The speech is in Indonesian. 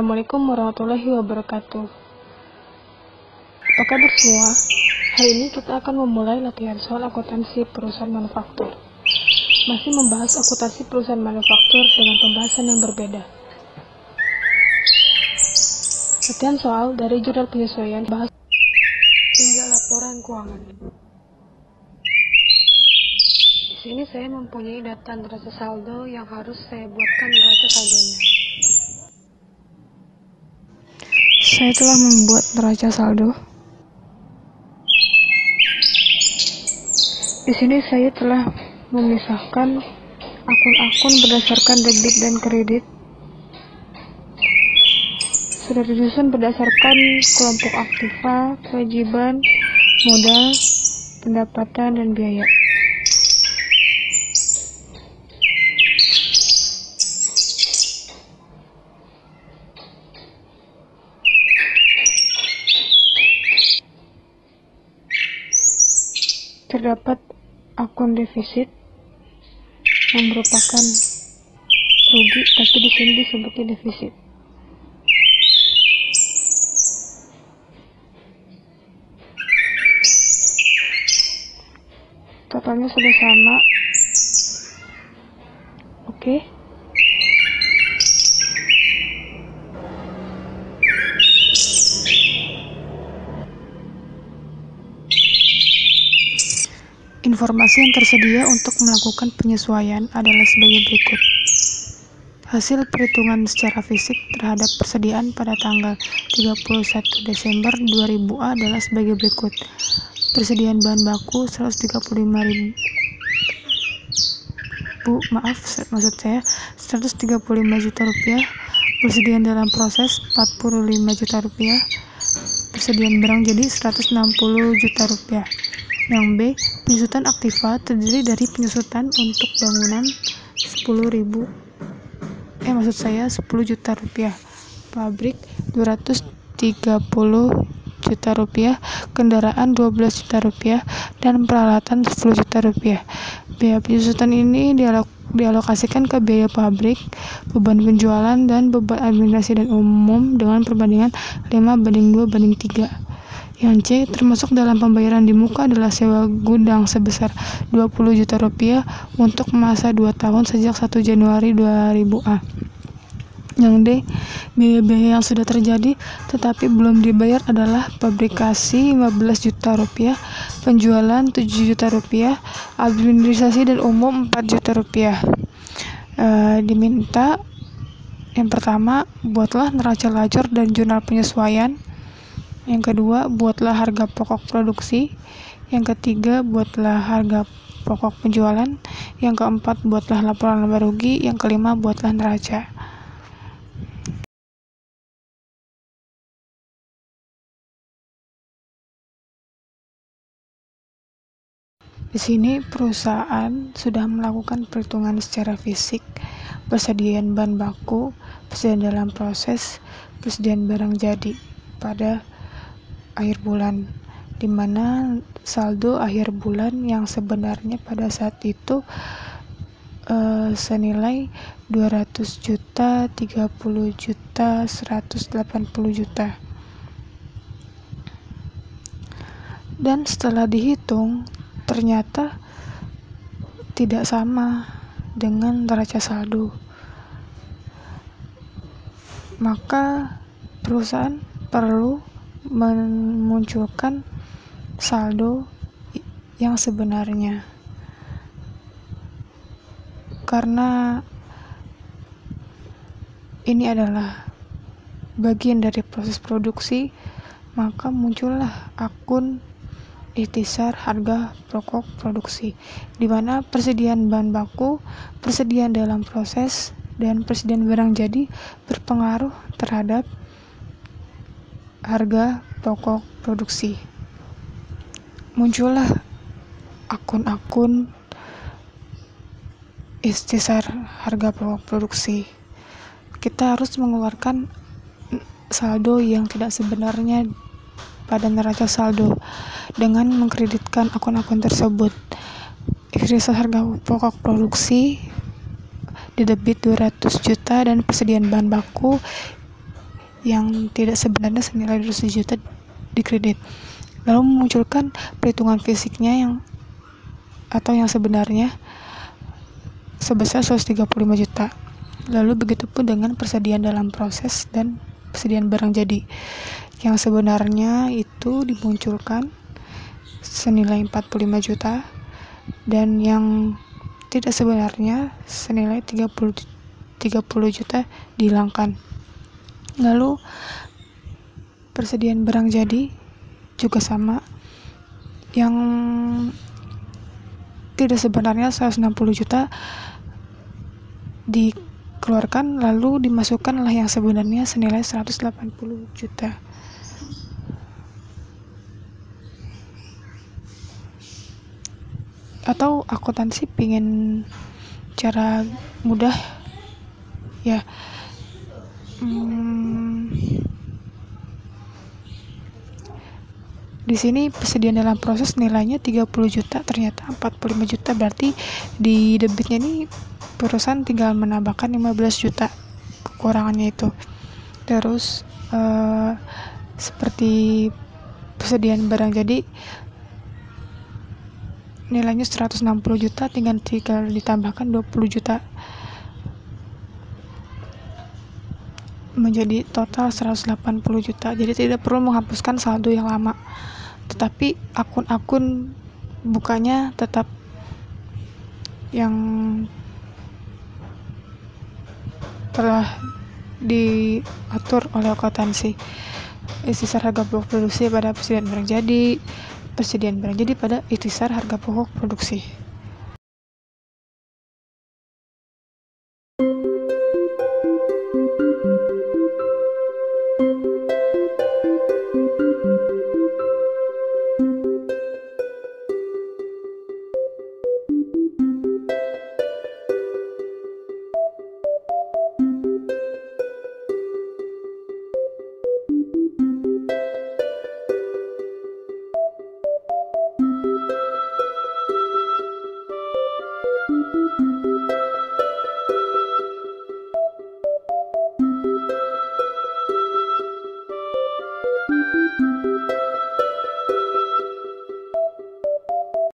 Assalamualaikum warahmatullahi wabarakatuh. Apa kabar semua? Hari ini kita akan memulai latihan soal akuntansi perusahaan manufaktur. Masih membahas akuntansi perusahaan manufaktur dengan pembahasan yang berbeda. Latihan soal dari jurnal penyesuaian bahas hingga laporan keuangan. Di sini saya mempunyai data neraca saldo yang harus saya buatkan neraca saldonya. Saya telah membuat neraca saldo. Di sini saya telah memisahkan akun-akun berdasarkan debit dan kredit. Sudah disusun berdasarkan kelompok aktiva, kewajiban, modal, pendapatan, dan biaya. Terdapat akun defisit yang merupakan rugi, tapi di sini disebutnya defisit. Totalnya sudah sama. Oke. Informasi yang tersedia untuk melakukan penyesuaian adalah sebagai berikut. Hasil perhitungan secara fisik terhadap persediaan pada tanggal 31 Desember 2000A adalah sebagai berikut. Persediaan bahan baku 135 juta rupiah. Persediaan dalam proses 45 juta rupiah. Persediaan barang jadi 160 juta rupiah. Yang B, penyusutan aktiva terdiri dari penyusutan untuk bangunan 10 juta rupiah, pabrik 230 juta rupiah, kendaraan 12 juta rupiah, dan peralatan 10 juta rupiah. Biaya penyusutan ini dialokasikan ke biaya pabrik, beban penjualan, dan beban administrasi dan umum dengan perbandingan 5:2:3. Yang C, termasuk dalam pembayaran di muka adalah sewa gudang sebesar 20 juta rupiah untuk masa 2 tahun sejak 1 Januari 2000A. Yang D, biaya-biaya yang sudah terjadi tetapi belum dibayar adalah pabrikasi 15 juta rupiah, penjualan 7 juta rupiah, administrasi dan umum 4 juta rupiah. Diminta yang pertama, buatlah neraca lajur dan jurnal penyesuaian. Yang kedua, buatlah harga pokok produksi. Yang ketiga, buatlah harga pokok penjualan. Yang keempat, buatlah laporan laba rugi. Yang kelima, buatlah neraca. Di sini perusahaan sudah melakukan perhitungan secara fisik, persediaan bahan baku, persediaan dalam proses, persediaan barang jadi pada akhir bulan, di mana saldo akhir bulan yang sebenarnya pada saat itu senilai 200 juta, 30 juta, 180 juta. Dan setelah dihitung, ternyata tidak sama dengan neraca saldo. Maka perusahaan perlu memunculkan saldo yang sebenarnya. Karena ini adalah bagian dari proses produksi, maka muncullah akun ikhtisar harga pokok produksi, di mana persediaan bahan baku, persediaan dalam proses, dan persediaan barang jadi berpengaruh terhadap harga pokok produksi. Muncullah akun-akun ikhtisar harga pokok produksi. Kita harus mengeluarkan saldo yang tidak sebenarnya pada neraca saldo dengan mengkreditkan akun-akun tersebut. Ikhtisar harga pokok produksi di debit 200 juta dan persediaan bahan baku yang tidak sebenarnya senilai 200 juta dikredit, lalu memunculkan perhitungan fisiknya yang sebenarnya sebesar 135 juta. Lalu begitu pun dengan persediaan dalam proses dan persediaan barang jadi yang sebenarnya itu dimunculkan senilai 45 juta dan yang tidak sebenarnya senilai 30 juta dihilangkan. Lalu persediaan barang jadi juga sama, yang tidak sebenarnya 160 juta dikeluarkan, lalu dimasukkanlah yang sebenarnya senilai 180 juta. Atau akuntansi pingin cara mudah ya, di sini persediaan dalam proses nilainya 30 juta, ternyata 45 juta, berarti di debitnya ini perusahaan tinggal menambahkan 15 juta kekurangannya itu. Terus seperti persediaan barang jadi nilainya 160 juta, tinggal ditambahkan 20 juta menjadi total 180 juta. Jadi tidak perlu menghapuskan saldo yang lama, tetapi akun-akun bukanya tetap yang telah diatur oleh akuntansi. Ikhtisar harga pokok produksi pada persediaan barang jadi pada ikhtisar harga pokok produksi.